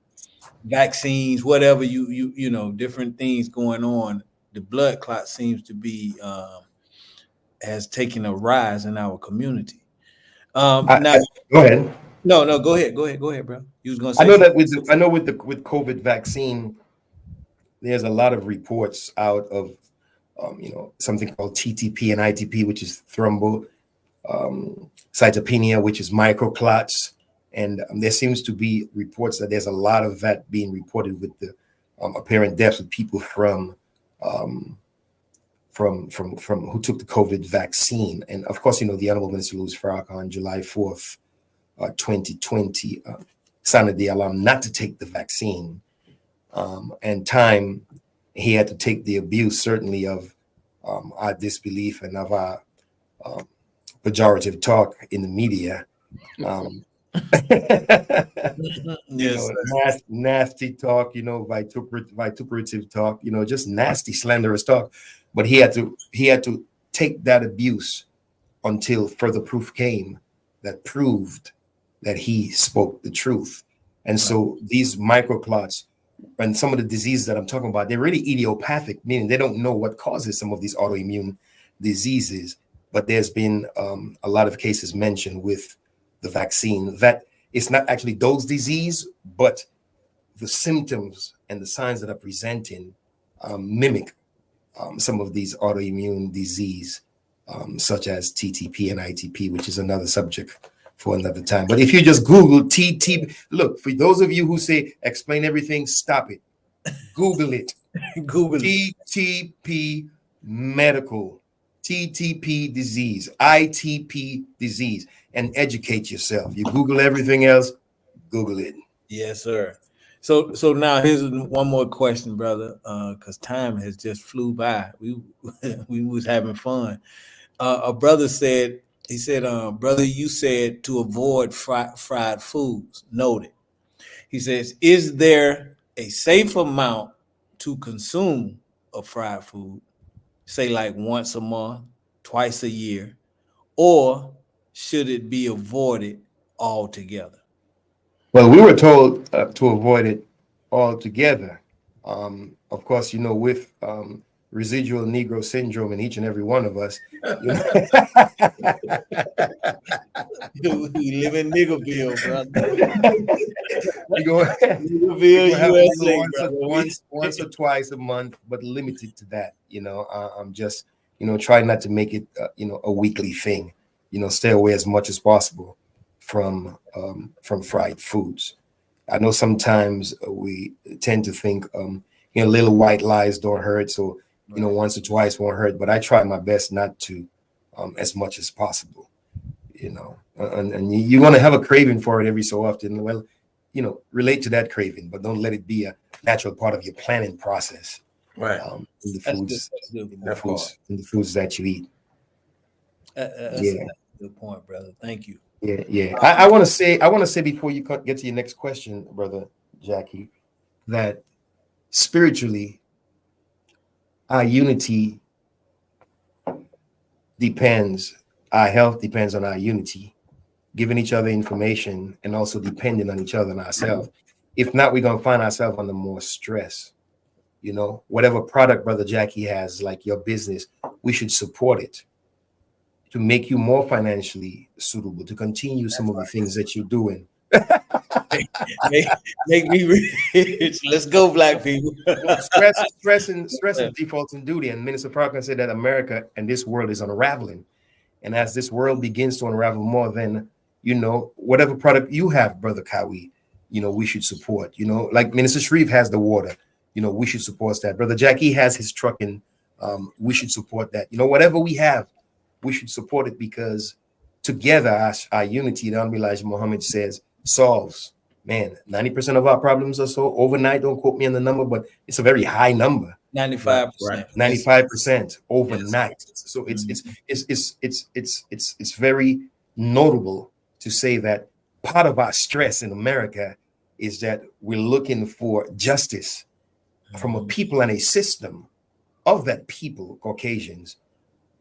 Speaker 1: vaccines, whatever different things going on. The blood clot seems to be has taken a rise in our community. Now,
Speaker 3: go ahead.
Speaker 1: No, go ahead, bro. You was gonna say.
Speaker 3: I know that with COVID vaccine, there's a lot of reports out of something called TTP and ITP, which is cytopenia, which is microclots. And there seems to be reports that there's a lot of that being reported with the apparent deaths of people from who took the COVID vaccine. And of course, the Honorable Minister Louis Farrakhan on July 4th, 2020, sounded the alarm not to take the vaccine. And time, he had to take the abuse, certainly, of our disbelief and of our pejorative talk in the media.
Speaker 1: Yes,
Speaker 3: nasty talk, vituperative talk, just nasty, slanderous talk. But he had to take that abuse until further proof came that proved that he spoke the truth. And so these microclots and some of the diseases that I'm talking about, they're really idiopathic, meaning they don't know what causes some of these autoimmune diseases. But there's been a lot of cases mentioned with the vaccine that it's not actually those disease, but the symptoms and the signs that are presenting mimic some of these autoimmune disease, such as TTP and ITP, which is another subject for another time. But if you just Google TTP, look, for those of you who say explain everything, stop it. Google it.
Speaker 1: Google
Speaker 3: TTP medical, TTP disease, ITP disease, and educate yourself. You Google everything else, Google it.
Speaker 1: Yes, sir. So now here's one more question, brother, because time has just flew by. We was having fun. A brother said, brother, you said to avoid fried foods. Noted. He says, is there a safe amount to consume of fried food? Say like once a month, twice a year, or should it be avoided altogether?
Speaker 3: Well, we were told to avoid it altogether. Of course, with residual Negro syndrome in each and every one of us.
Speaker 1: We live in Niggerville, brother.
Speaker 3: Niggerville, once or twice a month, but limited to that. I'm just, trying not to make it, a weekly thing. Stay away as much as possible from fried foods. I know sometimes we tend to think, little white lies don't hurt. So, once or twice won't hurt, but I try my best not to, as much as possible, and you're going to have a craving for it every so often. Well, relate to that craving, but don't let it be a natural part of your planning process.
Speaker 2: Right.
Speaker 3: In the foods that you eat.
Speaker 1: That's a good point, brother. Thank you.
Speaker 3: Yeah. I want to say before you get to your next question, brother Jackie, that spiritually, our unity depends. Our health depends on our unity, giving each other information and also depending on each other and ourselves. If not, we're gonna find ourselves under more stress. Whatever product Brother Jackie has, like your business, we should support it to make you more financially suitable, to continue some of the things that you're doing.
Speaker 1: make me rich. Let's go, black people.
Speaker 3: Stress is defaulting duty. And Minister Parker said that America and this world is unraveling. And as this world begins to unravel more, then, whatever product you have, Brother Kawi, we should support. Like Minister Shreve has the water, we should support that. Brother Jackie has his trucking. We should support that. Whatever we have, we should support it, because together our unity, the Honorable Elijah Muhammad says, solves, 90% of our problems or so overnight. Don't quote me on the number, but it's a very high number.
Speaker 1: 95%.
Speaker 3: 95% overnight. Yes. So it's very notable to say that part of our stress in America is that we're looking for justice from a people and a system of that people, Caucasians,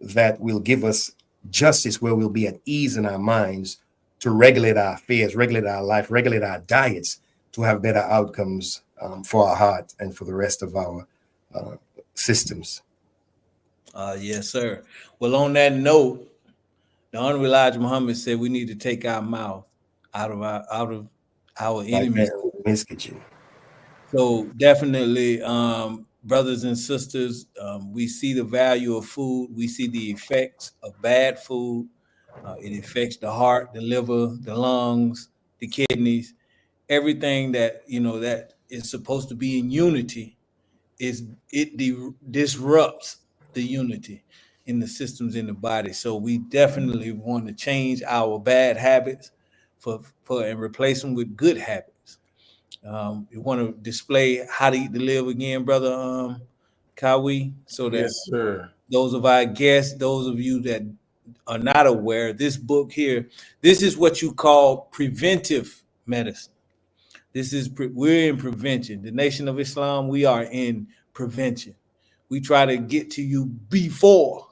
Speaker 3: that will give us justice, where we'll be at ease in our minds to regulate our affairs, regulate our life, regulate our diets, to have better outcomes for our heart and for the rest of our systems.
Speaker 1: Yes, sir. Well, on that note, the Honorable Elijah Muhammad said we need to take our mouth out of our enemies. So definitely, brothers and sisters, we see the value of food. We see the effects of bad food. It affects the heart, the liver, the lungs, the kidneys, everything that that is supposed to be in unity. Disrupts the unity in the systems in the body. So we definitely want to change our bad habits and replace them with good habits. We want to display How to Eat to Live again, brother Kawi, so that
Speaker 2: Yes, sir.
Speaker 1: those of our guests, those of you that are not aware, this book here, this is what you call preventive medicine. We're in prevention. The Nation of Islam, we are in prevention. We try to get to you before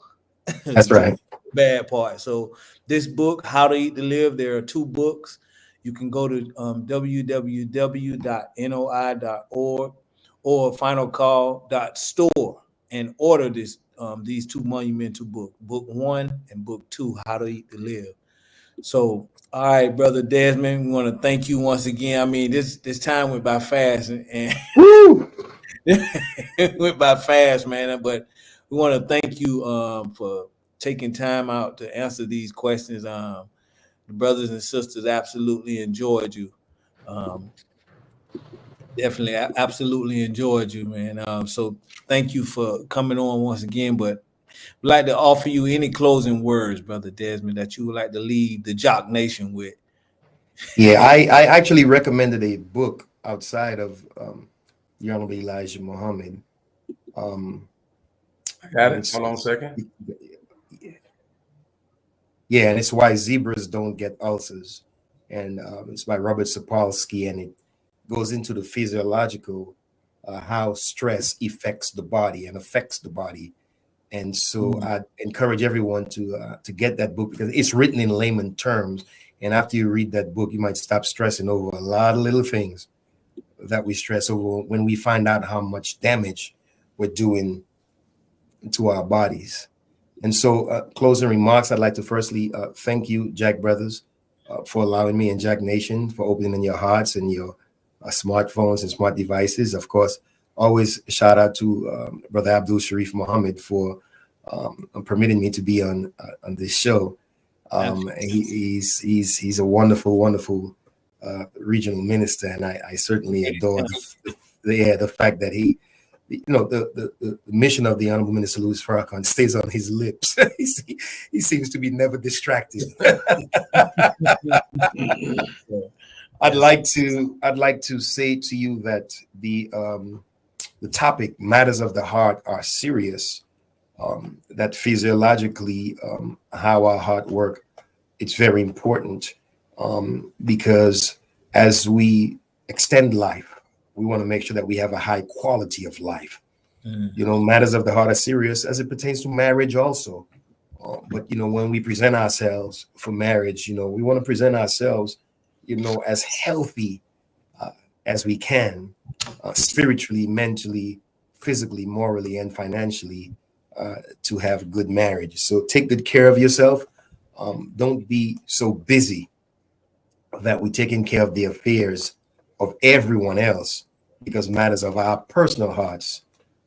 Speaker 3: That's right.
Speaker 1: bad part. So this book, How to Eat to Live, there are 2 books. You can go to www.noi.org or finalcall.store and order these 2 monumental books, book 1 and book 2, How to Eat to Live. So, all right, brother Desmond, we want to thank you once again. I mean, this time went by fast, and
Speaker 3: Woo!
Speaker 1: it went by fast, man. But we want to thank you for taking time out to answer these questions. The brothers and sisters absolutely enjoyed you. Definitely, absolutely enjoyed you, man. So thank you for coming on once again. But I'd like to offer you any closing words, brother Desmond, that you would like to leave the Jock Nation with.
Speaker 3: Yeah, I actually recommended a book outside of the Honorable Elijah Muhammad.
Speaker 2: I got it. Hold on a second.
Speaker 3: Yeah, and it's Why Zebras Don't Get Ulcers. And it's by Robert Sapolsky, and it goes into the physiological, how stress affects the body. And so I encourage everyone to get that book, because it's written in layman terms. And after you read that book, you might stop stressing over a lot of little things that we stress over when we find out how much damage we're doing to our bodies. And so closing remarks, I'd like to firstly thank you, Jack Brothers, for allowing me, and Jack Nation for opening your hearts and your smartphones and smart devices. Of course, always shout out to Brother Abdul Sharif Muhammad for permitting me to be on this show. He's a wonderful, wonderful regional minister, and I certainly adore the fact that he, the mission of the Honorable Minister Louis Farrakhan stays on his lips. he seems to be never distracted. I'd like to say to you that the topic, matters of the heart, are serious. That physiologically, how our heart works, it's very important, because as we extend life, we want to make sure that we have a high quality of life. Matters of the heart are serious as it pertains to marriage also. But when we present ourselves for marriage, we want to present ourselves, as healthy as we can, spiritually, mentally, physically, morally, and financially, to have good marriage. So take good care of yourself. Don't be so busy that we're taking care of the affairs of everyone else, because matters of our personal hearts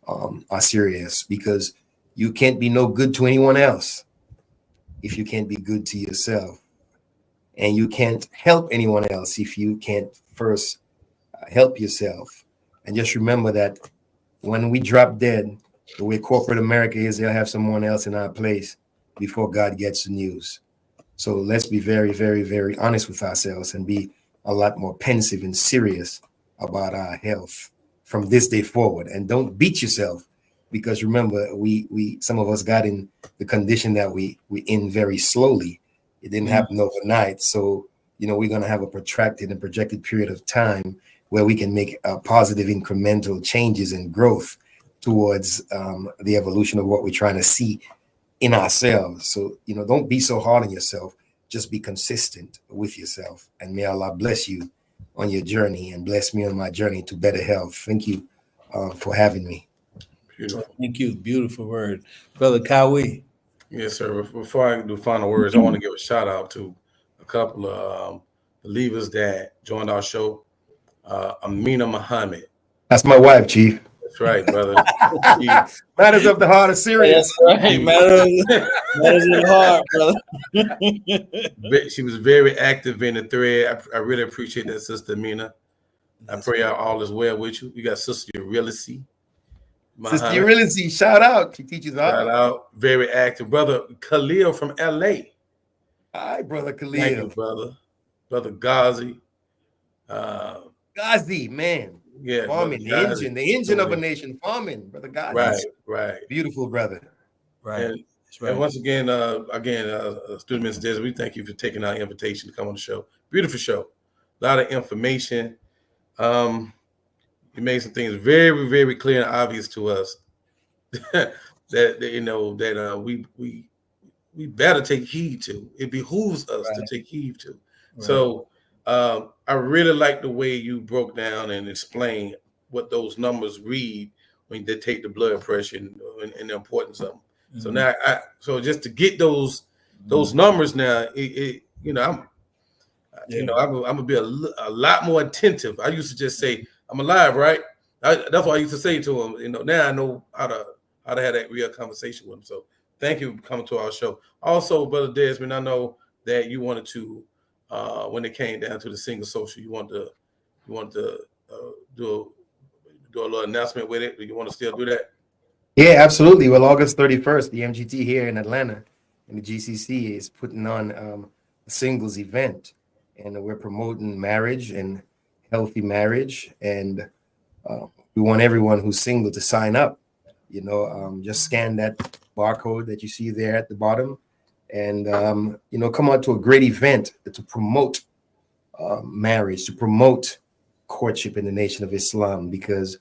Speaker 3: are serious, because you can't be no good to anyone else if you can't be good to yourself. And you can't help anyone else if you can't first help yourself. And just remember that when we drop dead, the way corporate America is, they'll have someone else in our place before God gets the news. So let's be very, very, very honest with ourselves and be a lot more pensive and serious about our health from this day forward. And don't beat yourself, because remember, we some of us got in the condition that we in very slowly. It didn't happen overnight. So, we're going to have a protracted and projected period of time where we can make positive incremental changes and growth towards the evolution of what we're trying to see in ourselves. So, don't be so hard on yourself. Just be consistent with yourself. And may Allah bless you on your journey and bless me on my journey to better health. Thank you for having me.
Speaker 2: Beautiful.
Speaker 1: Thank you. Beautiful word. Brother Kawi.
Speaker 2: Yes, sir. Before I do final words, I want to give a shout out to a couple of believers that joined our show. Amina Muhammad.
Speaker 3: That's my wife, Chief.
Speaker 2: That's right, brother.
Speaker 3: Matters of the heart are serious.
Speaker 1: That's right. Matters in the heart, brother.
Speaker 2: She was very active in the thread. I really appreciate that, Sister Mina. I pray all is well with you. You got Sister Eurylice.
Speaker 3: Sister Eurylice, shout out. She teaches
Speaker 2: shout out. Very active. Brother Khalil from LA.
Speaker 3: Hi, Brother Khalil.
Speaker 2: Thank you, brother. Brother Ghazi.
Speaker 3: Ghazi, man.
Speaker 2: Yeah.
Speaker 3: Farming, the engine of a nation, farming, Brother Ghazi.
Speaker 2: Right.
Speaker 3: Beautiful brother.
Speaker 1: Right.
Speaker 2: And once again, Student Minister Des, we thank you for taking our invitation to come on the show. Beautiful show. A lot of information. You made some things very, very clear and obvious to us that we better take heed to. It behooves us to take heed to. Right. So I really like the way you broke down and explained what those numbers read when they take the blood pressure and the importance of them. Mm-hmm. So now, so just to get those numbers now, I'm gonna be a lot more attentive. I used to just say, "I'm alive," right? That's what I used to say to him. Now I know how to have that real conversation with him. So thank you for coming to our show. Also, Brother Desmond, I know that you wanted to, when it came down to the single social, you want to do a little announcement with it. Do you want to still do that?
Speaker 3: Yeah, absolutely. Well, August 31st, the MGT here in Atlanta and the GCC is putting on a singles event, and we're promoting marriage and healthy marriage, and we want everyone who's single to sign up. Just scan that barcode that you see there at the bottom, and come out to a great event to promote marriage, to promote courtship in the Nation of Islam, because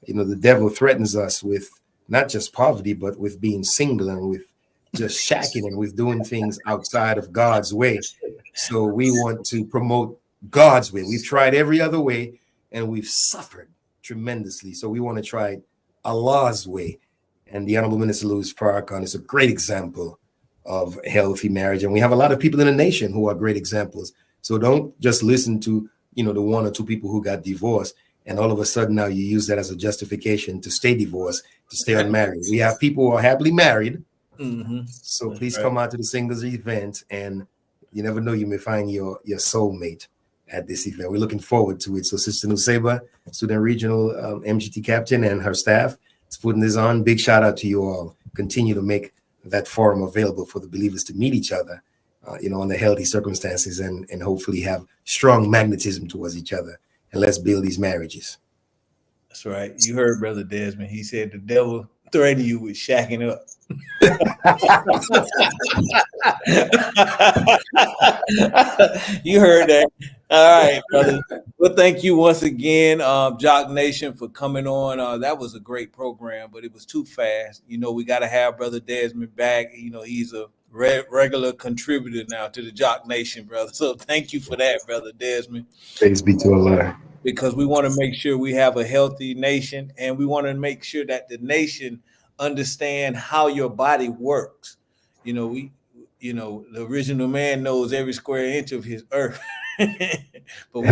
Speaker 3: the devil threatens us with not just poverty, but with being single and with just shacking and with doing things outside of God's way. So we want to promote God's way. We've tried every other way and we've suffered tremendously. So we want to try Allah's way. And the Honorable Minister Louis Farrakhan is a great example of healthy marriage. And we have a lot of people in the nation who are great examples. So don't just listen to, the one or two people who got divorced, and all of a sudden now you use that as a justification to stay divorced, to stay unmarried. We have people who are happily married. Mm-hmm. So please come out to the singles event, and you never know, you may find your soulmate at this event. We're looking forward to it. So Sister Nuseba, Student Regional MGT Captain, and her staff is putting this on. Big shout out to you all. Continue to make that forum available for the believers to meet each other, under healthy circumstances, and hopefully have strong magnetism towards each other. And let's build these marriages.
Speaker 1: That's right. You heard Brother Desmond. He said the devil threatened you with shacking up. You heard that. All right, brother. Well, thank you once again, Jock Nation, for coming on. That was a great program, but it was too fast. We got to have Brother Desmond back. He's a regular contributor now to the Jock Nation, brother. So thank you for that, Brother Desmond.
Speaker 3: Praise be to Allah.
Speaker 1: Because we want to make sure we have a healthy nation, and we want to make sure that the nation understand how your body works. The original man knows every square inch of his earth. But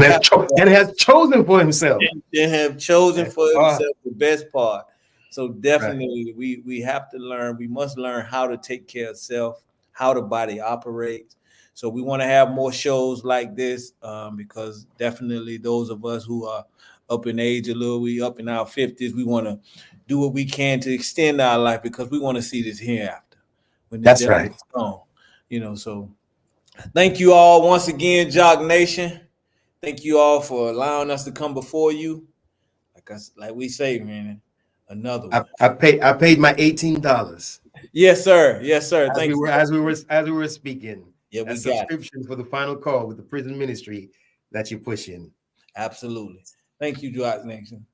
Speaker 3: and has chosen for himself.
Speaker 1: And have chosen for himself the best part. So definitely we have to learn. We must learn how to take care of self, how the body operates. So we want to have more shows like this because definitely those of us who are up in age a little, we up in our 50s, we want to do what we can to extend our life because we want to see this hereafter.
Speaker 3: That's right.
Speaker 1: Gone, so thank you all once again, Jock Nation. Thank you all for allowing us to come before you. Like we say, man, another one.
Speaker 3: I paid my $18.
Speaker 1: Yes, sir. Yes, sir.
Speaker 3: As we were speaking.
Speaker 1: Yeah, we got
Speaker 3: subscription for the final call with the prison ministry that you're pushing.
Speaker 1: Absolutely. Thank you, Jock Nation.